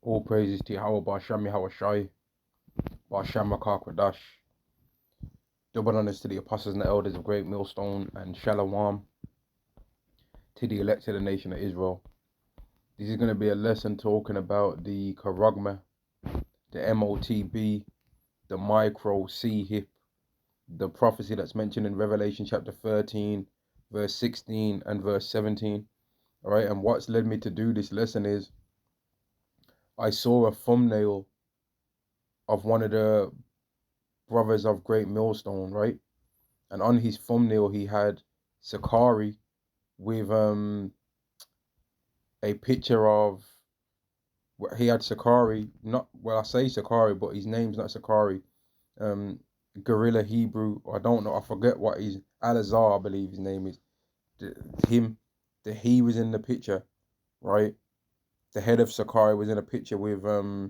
All praises to Yahweh Basham Yahweh Shai, Basham Makakwadash. Double honors to the apostles and the elders of Great Millstone, and Shalom to the elect of the nation of Israel. This is going to be a lesson talking about the Charagma, the MOTB, the micro C hip, the prophecy that's mentioned in Revelation chapter 13, verse 16 and verse 17. All right, and what's led me to do this lesson is I saw a thumbnail of one of the brothers of Great Millstone, right? And on his thumbnail he had Sakari with a picture of, he had Sakari, not, well, I say Sakari, but his name's not Sakari. Gorilla Hebrew, I don't know, I forget what his, Alazar, I believe his name is. He was in the picture, right? The head of Sakari was in a picture with I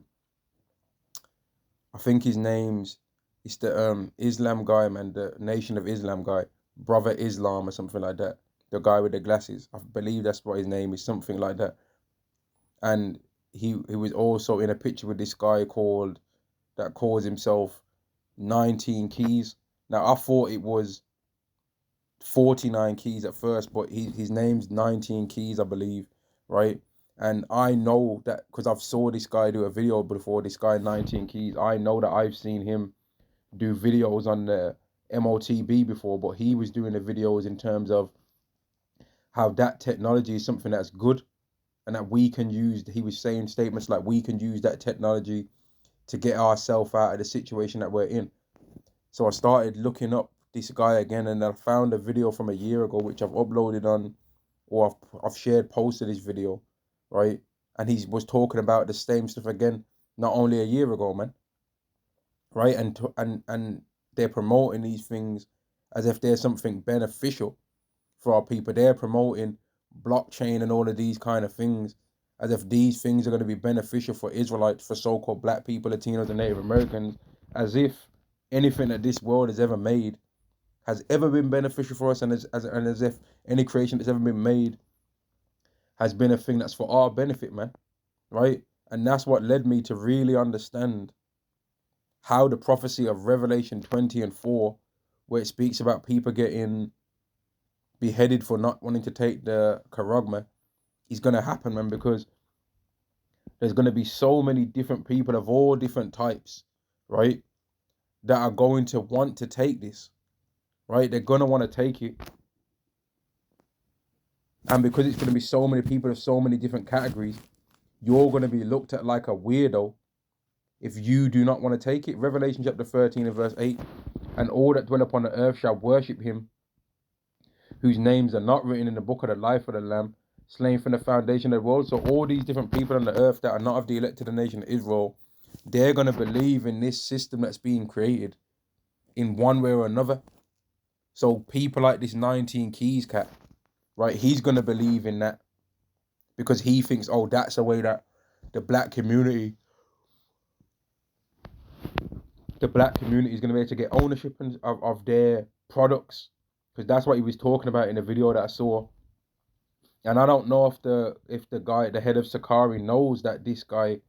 think his name's, it's the Islam guy, man, the Nation of Islam guy, Brother Islam or something like that. The guy with the glasses, I believe that's what his name is, something like that. And he was also in a picture with this guy that calls himself 19 Keys. Now I thought it was 49 Keys at first, but his name's 19 Keys, I believe, right? And I know that because I've saw this guy do a video before, this guy 19 Keys. I know that I've seen him do videos on the MOTB before, but he was doing the videos in terms of how that technology is something that's good and that we can use. He was saying statements like we can use that technology to get ourselves out of the situation that we're in. So I started looking up this guy again, and I found a video from a year ago which I've uploaded on, or I've shared, posted this video, right? And he was talking about the same stuff again, not only a year ago, man, right? And they're promoting these things as if they're something beneficial for our people. They're promoting blockchain and all of these kind of things as if these things are going to be beneficial for Israelites, for so-called black people, Latinos, and Native Americans, as if anything that this world has ever made has ever been beneficial for us, and as if any creation that's ever been made has been a thing that's for our benefit, man, right? And that's what led me to really understand how the prophecy of Revelation 20 and 4, where it speaks about people getting beheaded for not wanting to take the Charagma, is going to happen, man, because there's going to be so many different people of all different types, right, that are going to want to take this, right? They're going to want to take it. And because it's going to be so many people of so many different categories, you're going to be looked at like a weirdo if you do not want to take it. Revelation chapter 13 and verse 8, and all that dwell upon the earth shall worship him, whose names are not written in the book of the life of the Lamb, slain from the foundation of the world. So all these different people on the earth that are not of the elected nation of Israel, they're going to believe in this system that's being created in one way or another. So people like this 19 Keys cat, right, he's going to believe in that because he thinks, oh, that's the way that the black community is going to be able to get ownership of their products, because that's what he was talking about in the video that I saw. And I don't know if the guy, the head of Sakari, knows that this guy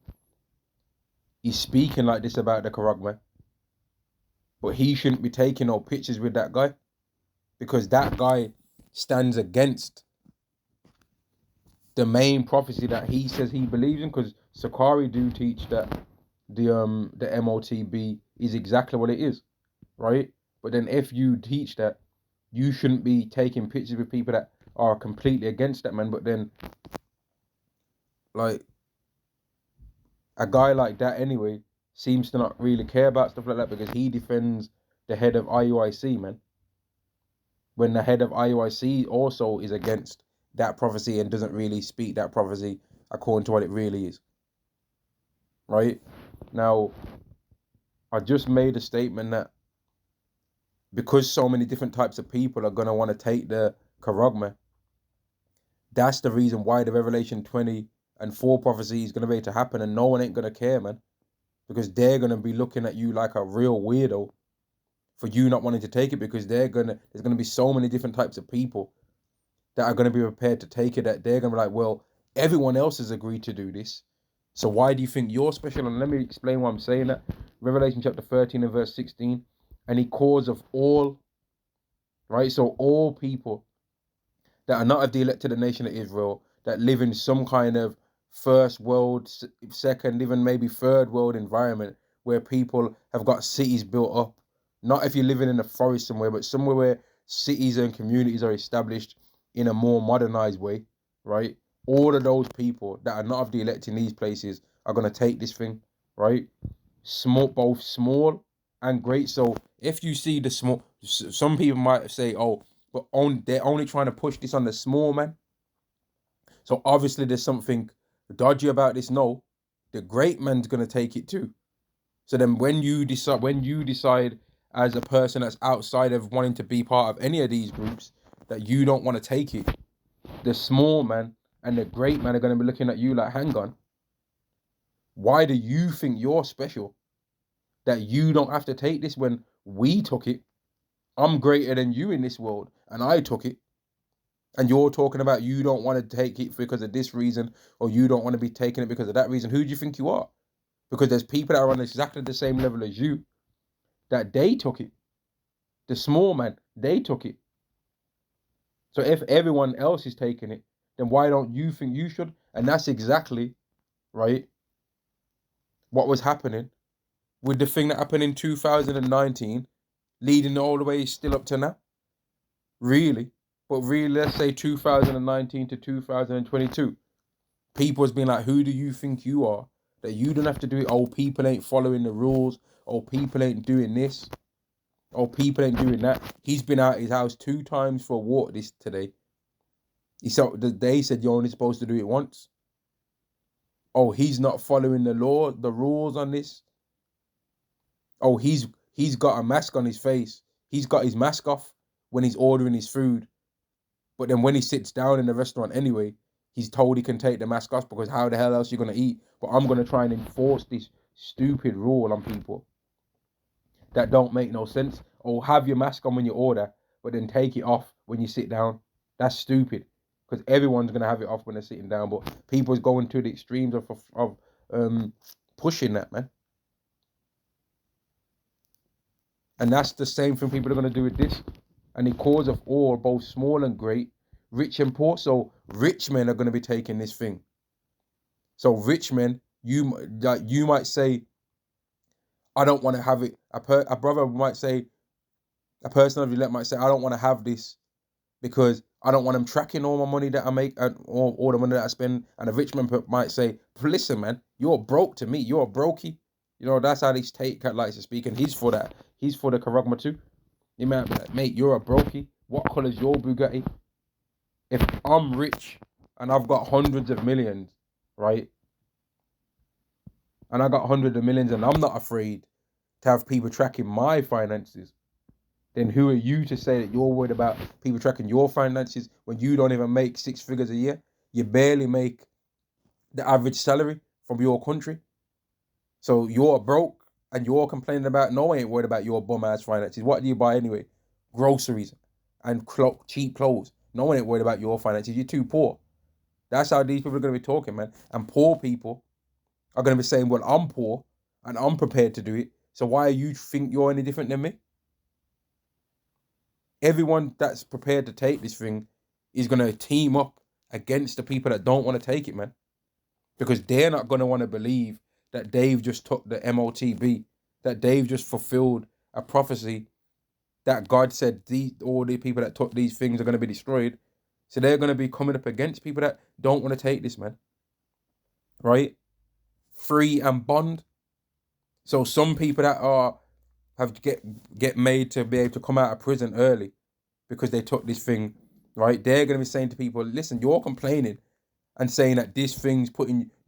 is speaking like this about the Charagma, but he shouldn't be taking no pictures with that guy, because that guy stands against the main prophecy that he says he believes in. Because Sakari do teach that the MOTB is exactly what it is, right? But then if you teach that, you shouldn't be taking pictures with people that are completely against that, man. But then, like, a guy like that anyway seems to not really care about stuff like that, because he defends the head of IUIC, man, when the head of IUIC also is against that prophecy and doesn't really speak that prophecy according to what it really is, right? Now, I just made a statement that because so many different types of people are going to want to take the Charagma, that's the reason why the Revelation 20 and 4 prophecy is going to be able to happen, and no one ain't going to care, man, because they're going to be looking at you like a real weirdo for you not wanting to take it, because there's going to be so many different types of people that are going to be prepared to take it, that they're going to be like, well, everyone else has agreed to do this, So why do you think you're special? And let me explain why I'm saying that. Revelation chapter 13 and verse 16. And he calls of all, right? So all people that are not of the elected nation of Israel, that live in some kind of first world, second, even maybe third world environment where people have got cities built up. Not if you're living in a forest somewhere, but somewhere where cities and communities are established in a more modernized way, right? All of those people that are not of the elect in these places are going to take this thing, right? Small, both small and great. So if you see the small, some people might say, "Oh, but they're only trying to push this on the small man." So obviously there's something dodgy about this. No, the great man's gonna take it too. So then when you decide as a person that's outside of wanting to be part of any of these groups that you don't want to take it, the small man and the great man are gonna be looking at you like, hang on, why do you think you're special? That you don't have to take this when we took it. I'm greater than you in this world, and I took it. And you're talking about you don't want to take it because of this reason, or you don't want to be taking it because of that reason. Who do you think you are? Because there's people that are on exactly the same level as you that they took it. The small man, they took it. So if everyone else is taking it, then why don't you think you should? And that's exactly, right, what was happening with the thing that happened in 2019, leading all the way still up to now. Really. But really, let's say 2019 to 2022. People has been like, who do you think you are? That you don't have to do it. Oh, people ain't following the rules. Oh, people ain't doing this. Oh, people ain't doing that. He's been out his house 2 times for a walk this today. They said you're only supposed to do it once. Oh, he's not following the law, the rules on this. Oh, he's got a mask on his face. He's got his mask off when he's ordering his food. But then when he sits down in the restaurant anyway, he's told he can take the mask off because how the hell else are you going to eat? But I'm going to try and enforce this stupid rule on people that don't make no sense. Or have your mask on when you order, but then take it off when you sit down. That's stupid because everyone's going to have it off when they're sitting down. But people's going to the extremes of pushing that, man. And that's the same thing people are going to do with this. And the cause of all, both small and great, rich and poor. So rich men are going to be taking this thing. So rich men, you might say, I don't want to have it. A brother might say, a person of the elect might say, I don't want to have this because I don't want them tracking all my money that I make and all the money that I spend. And a rich man might say, listen, man, you're broke to me. You're a brokey. You know, that's how these take cat likes to speak. And he's for that. He's for the Charagma too. You might be like, mate, you're a brokey. What colour's your Bugatti? If I'm rich and I've got hundreds of millions, right? And I got hundreds of millions and I'm not afraid to have people tracking my finances, then who are you to say that you're worried about people tracking your finances when you don't even make 6 figures a year? You barely make the average salary from your country. So you're broke and you're complaining about, no one ain't worried about your bum ass finances. What do you buy anyway? Groceries and cheap clothes. No one ain't worried about your finances. You're too poor. That's how these people are going to be talking, man. And poor people are going to be saying, well, I'm poor and I'm prepared to do it. So why do you think you're any different than me? Everyone that's prepared to take this thing is going to team up against the people that don't want to take it, man. Because they're not going to want to believe that they've just took the MOTB, that they've just fulfilled a prophecy that God said all the people that took these things are going to be destroyed. So they're going to be coming up against people that don't want to take this, man. Right? Free and bond. So some people that have get made to be able to come out of prison early because they took this thing, right? They're going to be saying to people, listen, you're complaining and saying that this thing's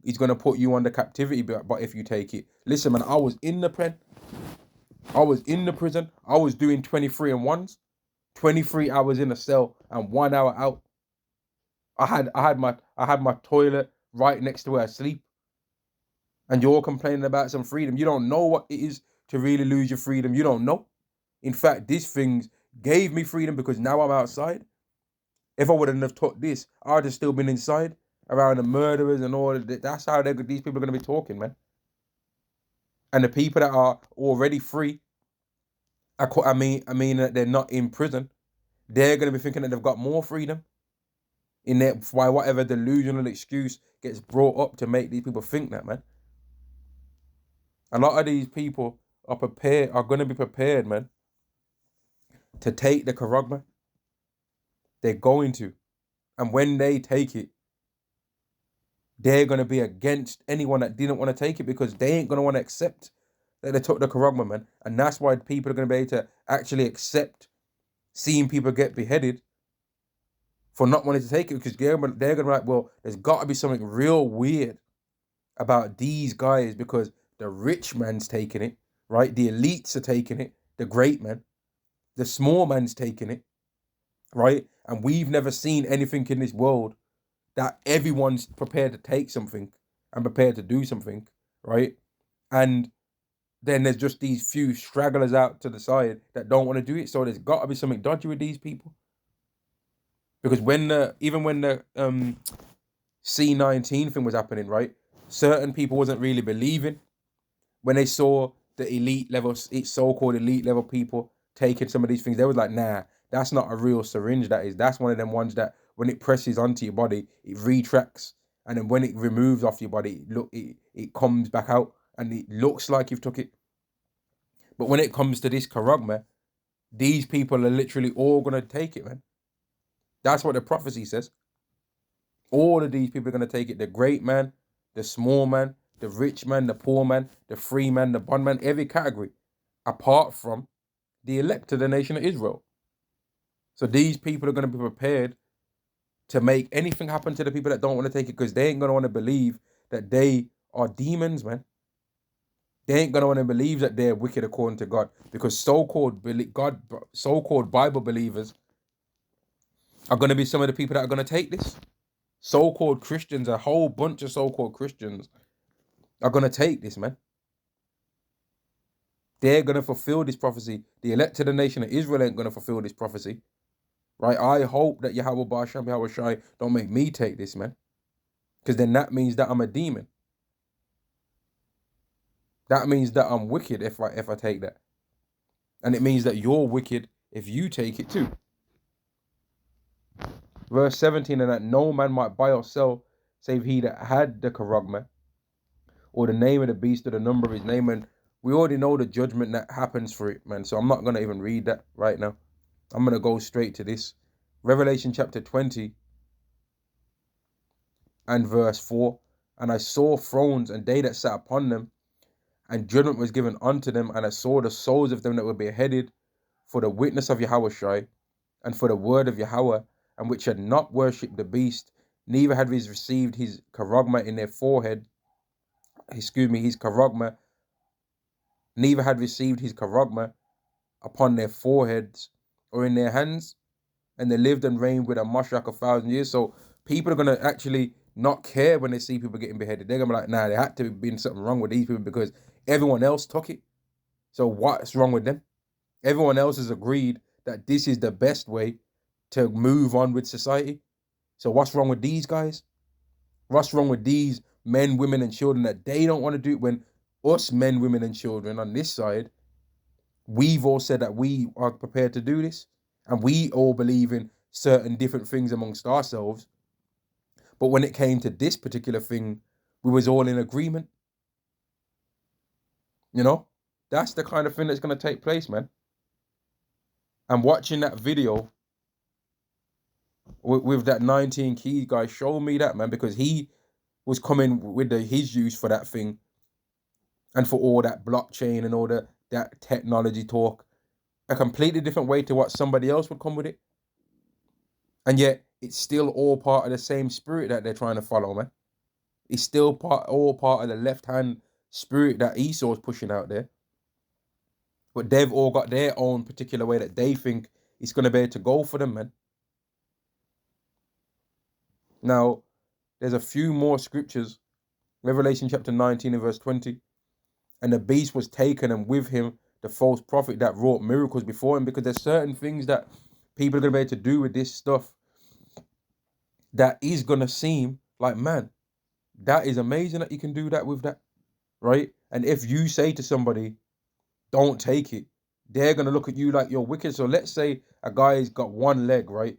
is going to put you under captivity, but if you take it. Listen, man, I was in the prison. I was doing 23 and ones, 23 hours in a cell and 1 hour out. I had my toilet right next to where I sleep. And you're complaining about some freedom. You don't know what it is to really lose your freedom. You don't know. In fact, this thing gave me freedom because now I'm outside. If I wouldn't have taught this, I'd have still been inside. around the murderers and all of that. That's how these people are going to be talking, man. And the people that are already free, I mean that they're not in prison, they're going to be thinking that they've got more freedom in there by whatever delusional excuse gets brought up to make these people think that, man. A lot of these people are going to be prepared, man, to take the Charagma. They're going to. And when they take it, they're going to be against anyone that didn't want to take it, because they ain't going to want to accept that they took the Charagma, man. And that's why people are going to be able to actually accept seeing people get beheaded for not wanting to take it, because they're going to be like, well, there's got to be something real weird about these guys, because the rich man's taking it, right? The elites are taking it, the great man. The small man's taking it, right? And we've never seen anything in this world that everyone's prepared to take something and prepared to do something, right? And then there's just these few stragglers out to the side that don't want to do it. So there's got to be something dodgy with these people. Because even when the C-19 thing was happening, right? Certain people wasn't really believing when they saw the elite level, so-called elite level people taking some of these things. They was like, nah, that's not a real syringe. That's one of them ones that when it presses onto your body, it retracts, and then when it removes off your body, it comes back out, and it looks like you've took it. But when it comes to this Charagma, these people are literally all gonna take it, man. That's what the prophecy says. All of these people are gonna take it. The great man, the small man, the rich man, the poor man, the free man, the bondman, every category, apart from the elect of the nation of Israel. So these people are going to be prepared to make anything happen to the people that don't want to take it, because they ain't going to want to believe that they are demons, man. They ain't going to want to believe that they're wicked according to God, because so-called Bible believers are going to be some of the people that are going to take this. So-called Christians, a whole bunch of so-called Christians are going to take this, man. They're going to fulfill this prophecy. The elect of the nation of Israel ain't going to fulfill this prophecy. Right? I hope that Yahweh Ba'asham Yahweh Shai don't make me take this, man. Because then that means that I'm a demon. That means that I'm wicked if I take that. And it means that you're wicked if you take it too. Verse 17, and that no man might buy or sell save he that had the Charagma, or the name of the beast, or the number of his name. And we already know the judgment that happens for it, man. So I'm not going to even read that right now. I'm going to go straight to this. Revelation chapter 20 and verse 4. And I saw thrones, and they that sat upon them, and judgment was given unto them. And I saw the souls of them that were beheaded for the witness of Yahweh Shai, and for the word of Yahweh, and which had not worshipped the beast, neither had received his Charagma in their forehead. His Charagma. Neither had received his Charagma upon their foreheads or in their hands, and they lived and reigned with a Mashiach 1,000 years. So people are going to actually not care when they see people getting beheaded. They're going to be like, nah, there had to have been something wrong with these people because everyone else took it. So what's wrong with them? Everyone else has agreed that this is the best way to move on with society. So what's wrong with these guys? What's wrong with these men, women, and children that they don't want to do it, when us men, women, and children on this side, we've all said that we are prepared to do this, and we all believe in certain different things amongst ourselves. But when it came to this particular thing, we was all in agreement. You know, that's the kind of thing that's going to take place, man. And watching that video with that 19 Keys guy showed me that, man, because he was coming with his use for that thing and for all that blockchain and all that technology talk, a completely different way to what somebody else would come with it. And yet it's still all part of the same spirit that they're trying to follow, man. It's still all part of the left-hand spirit that Esau's pushing out there. But they've all got their own particular way that they think it's going to be able to go for them, man. Now, there's a few more scriptures. Revelation chapter 19 and verse 20. And the beast was taken, and with him the false prophet that wrought miracles before him. Because there's certain things that people are going to be able to do with this stuff that is going to seem Like, man, that is amazing that you can do that with that, right? And if you say to somebody, don't take it, they're gonna look at you like you're wicked. So let's say a guy's got one leg, right?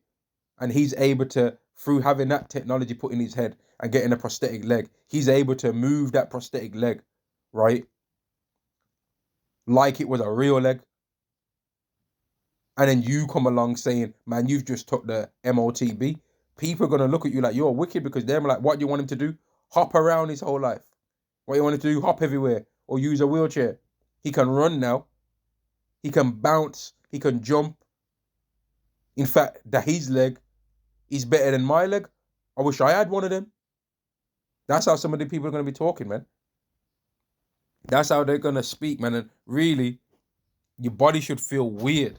And he's able to, through having that technology put in his head and getting a prosthetic leg, he's able to move that prosthetic leg, right? Like it was a real leg. And then you come along saying, man, you've just took the MOTB. People are gonna look at you like you're wicked, because they're like, what do you want him to do? Hop around his whole life. What do you want him to do? Hop everywhere or use a wheelchair. He can run now. He can bounce. He can jump. In fact, that his leg is better than my leg. I wish I had one of them. That's how some of the people are going to be talking, man. That's how they're going to speak, man. And really, your body should feel weird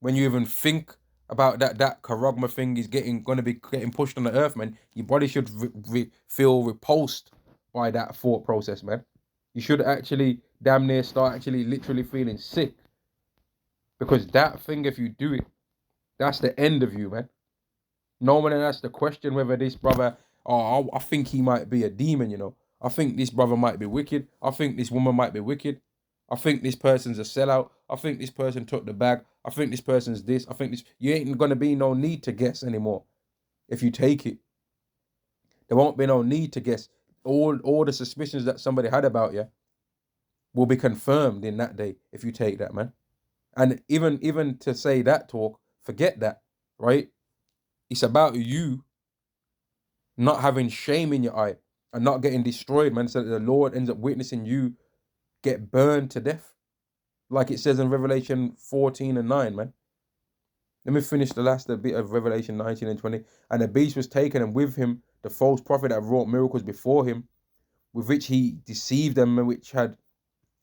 when you even think about that Charagma thing is going to be getting pushed on the earth, man. Your body should feel repulsed by that thought process, man. You should actually damn near start actually literally feeling sick, because that thing, if you do it, that's the end of you, man. No one asked the question whether this brother, oh, I think he might be a demon, you know. I think this brother might be wicked. I think this woman might be wicked. I think this person's a sellout. I think this person took the bag. I think this person's this. I think this. You ain't gonna be no need to guess anymore if you take it. There won't be no need to guess. All the suspicions that somebody had about you will be confirmed in that day if you take that, man. And even to say that talk, forget that, right? It's about you not having shame in your eye and not getting destroyed, man, so that the Lord ends up witnessing you get burned to death. Like it says in Revelation 14:9, man. Let me finish the last bit of Revelation 19 and 20. And the beast was taken, and with him the false prophet that wrought miracles before him, with which he deceived them, and which had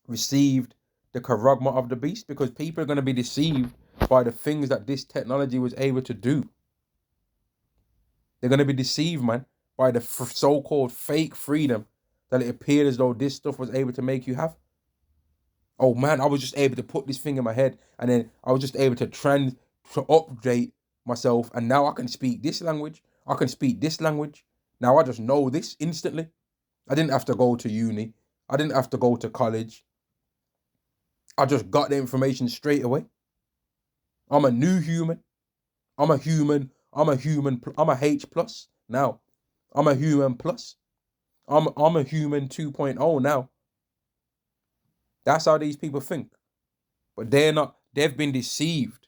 received the Charagma of the beast. Because people are going to be deceived by the things that this technology was able to do. They're going to be deceived, man, by the so-called fake freedom that it appeared as though this stuff was able to make you have. Oh man, I was just able to put this thing in my head, and then I was just able to update myself, and now I can speak this language. I can speak this language. Now I just know this instantly. I didn't have to go to uni. I didn't have to go to college. I just got the information straight away. I'm a new human. I'm a human. I'm a H plus now. I'm a human plus. I'm a human 2.0 now. That's how these people think. But they're not, they've been deceived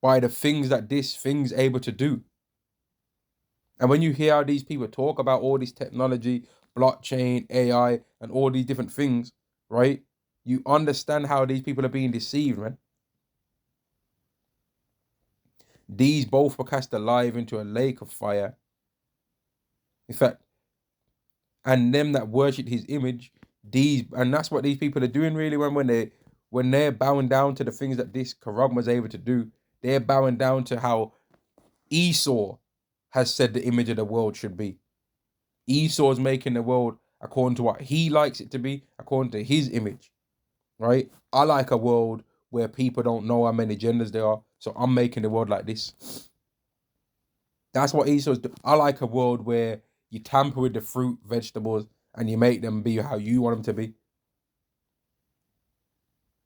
by the things that this thing's able to do. And when you hear how these people talk about all this technology, blockchain, AI, and all these different things, right? You understand how these people are being deceived, man. These both were cast alive into a lake of fire. In fact, and them that worship his image, and that's what these people are doing really when they're bowing down to the things that this Charagma is able to do. They're bowing down to how Esau has said the image of the world should be. Esau's making the world according to what he likes it to be, according to his image, right? I like a world where people don't know how many genders there are, so I'm making the world like this. That's what Esau's do. I like a world where you tamper with the fruit, vegetables, and you make them be how you want them to be.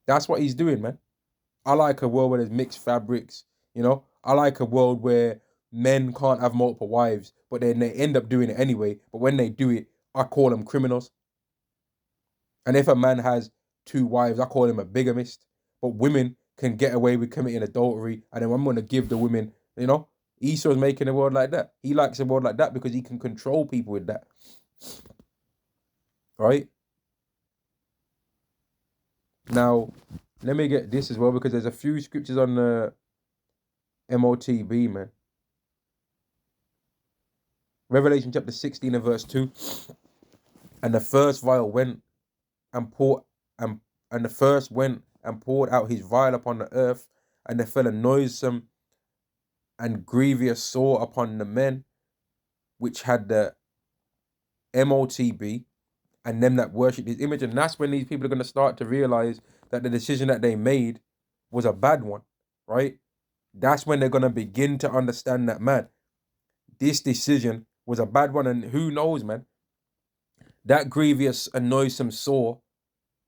That's what he's doing, man. I like a world where there's mixed fabrics, you know? I like a world where men can't have multiple wives, but then they end up doing it anyway. But when they do it, I call them criminals. And if a man has 2 wives, I call him a bigamist. But women can get away with committing adultery, and then I'm going to give the women, you know? Esau's making a world like that. He likes a world like that because he can control people with that. Right? Now, let me get this as well, because there's a few scriptures on the MOTB, man. Revelation chapter 16 and verse 2. And the first vial went and poured and the first went and poured out his vial upon the earth, and there fell a noisome and grievous sore upon the men which had the MOTB, and them that worshipped his image. And that's when these people are going to start to realize that the decision that they made was a bad one, right? That's when they're going to begin to understand that, man, this decision was a bad one. And who knows, man, that grievous and noisome sore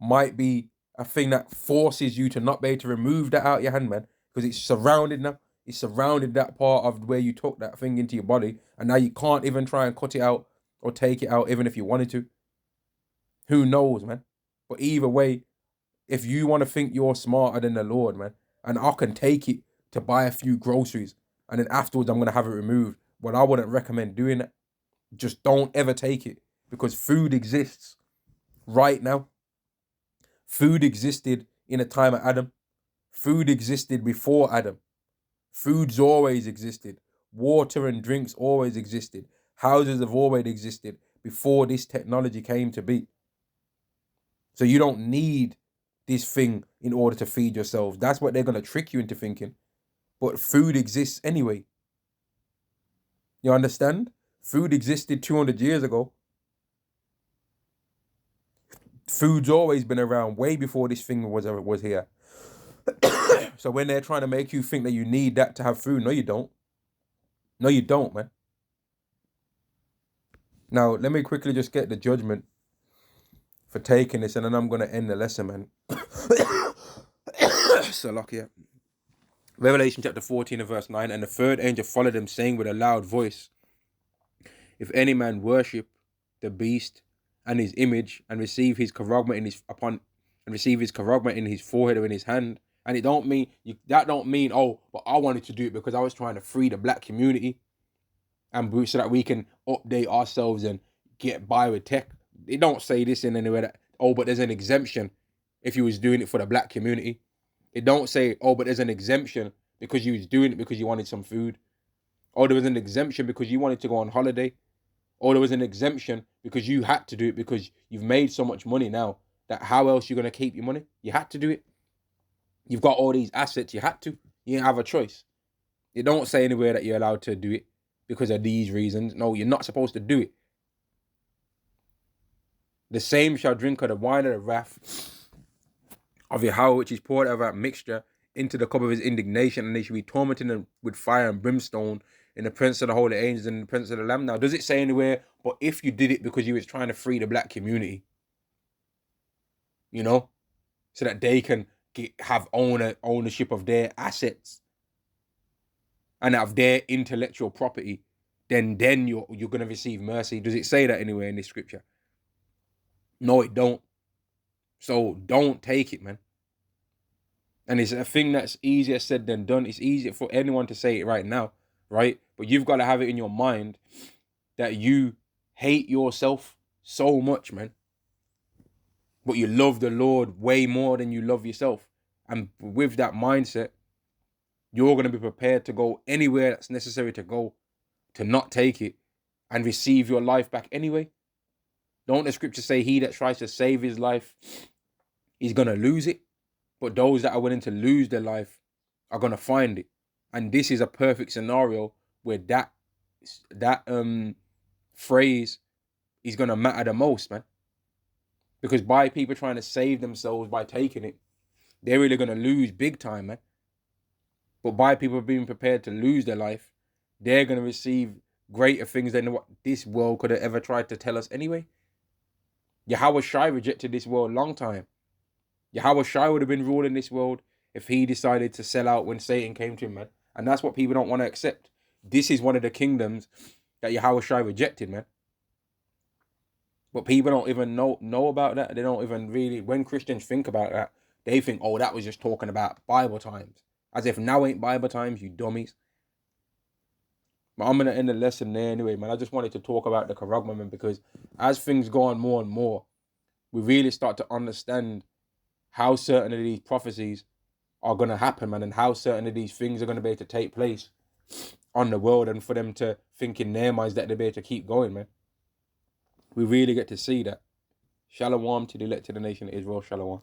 might be a thing that forces you to not be able to remove that out of your hand, man, because it's surrounded now. It's surrounded that part of where you took that thing into your body, and now you can't even try and cut it out or take it out, even if you wanted to. Who knows, man? But either way, if you want to think you're smarter than the Lord, man, and I can take it to buy a few groceries, and then afterwards I'm gonna have it removed, well, I wouldn't recommend doing that. Just don't ever take it, because food exists right now. Food existed in a time of Adam. Food existed before Adam. Food's always existed. Water and drinks always existed. Houses have always existed before this technology came to be. So you don't need this thing in order to feed yourself. That's what they're going to trick you into thinking. But food exists anyway. You understand? Food existed 200 years ago. Food's always been around way before this thing was here. So when they're trying to make you think that you need that to have food, no, you don't. No, you don't, man. Now, let me quickly just get the judgment for taking this, and then I'm going to end the lesson, man. So, lucky, yeah. Revelation chapter 14 and verse 9, and the third angel followed them, saying with a loud voice, if any man worship the beast and his image, and receive his charagma in his forehead or in his hand, and it don't mean that don't mean, oh, but I wanted to do it because I was trying to free the black community, and so that we can update ourselves and get by with tech. It don't say this in anywhere that, oh, but there's an exemption if you was doing it for the black community. It don't say, oh, but there's an exemption because you was doing it because you wanted some food. Or there was an exemption because you wanted to go on holiday. Or there was an exemption because you had to do it because you've made so much money now that how else you going to keep your money? You had to do it. You've got all these assets, you had to. You didn't have a choice. It don't say anywhere that you're allowed to do it because of these reasons. No, you're not supposed to do it. The same shall drink of the wine of the wrath of Yahweh, which is poured out of that mixture into the cup of his indignation, and they shall be tormented with fire and brimstone in the presence of the holy angels and in the presence of the Lamb. Now, does it say anywhere, but if you did it because you was trying to free the black community, you know, so that they can have ownership of their assets and of their intellectual property, then you're going to receive mercy. Does it say that anywhere in this scripture? No, it don't. So don't take it, man. And it's a thing that's easier said than done. It's easier for anyone to say it right now, right? But you've got to have it in your mind that you hate yourself so much, man. But you love the Lord way more than you love yourself. And with that mindset, you're going to be prepared to go anywhere that's necessary to go, to not take it and receive your life back anyway. Don't the scripture say he that tries to save his life is going to lose it? But those that are willing to lose their life are going to find it. And this is a perfect scenario where that phrase is going to matter the most, man. Because by people trying to save themselves by taking it, they're really going to lose big time, man. But by people being prepared to lose their life, they're going to receive greater things than what this world could have ever tried to tell us anyway. Yahweh Shai rejected this world a long time. Yahweh Shai would have been ruling this world if he decided to sell out when Satan came to him, man. And that's what people don't want to accept. This is one of the kingdoms that Yahweh Shai rejected, man. But people don't even know about that. They don't even really, when Christians think about that, they think, oh, that was just talking about Bible times. As if now ain't Bible times, you dummies. But I'm going to end the lesson there anyway, man. I just wanted to talk about the Charagma, man, because as things go on more and more, we really start to understand how certain of these prophecies are going to happen, man, and how certain of these things are going to be able to take place on the world, and for them to think in their minds that they'll be able to keep going, man. We really get to see that. Shalom to the elect of the nation of Israel. Shalom.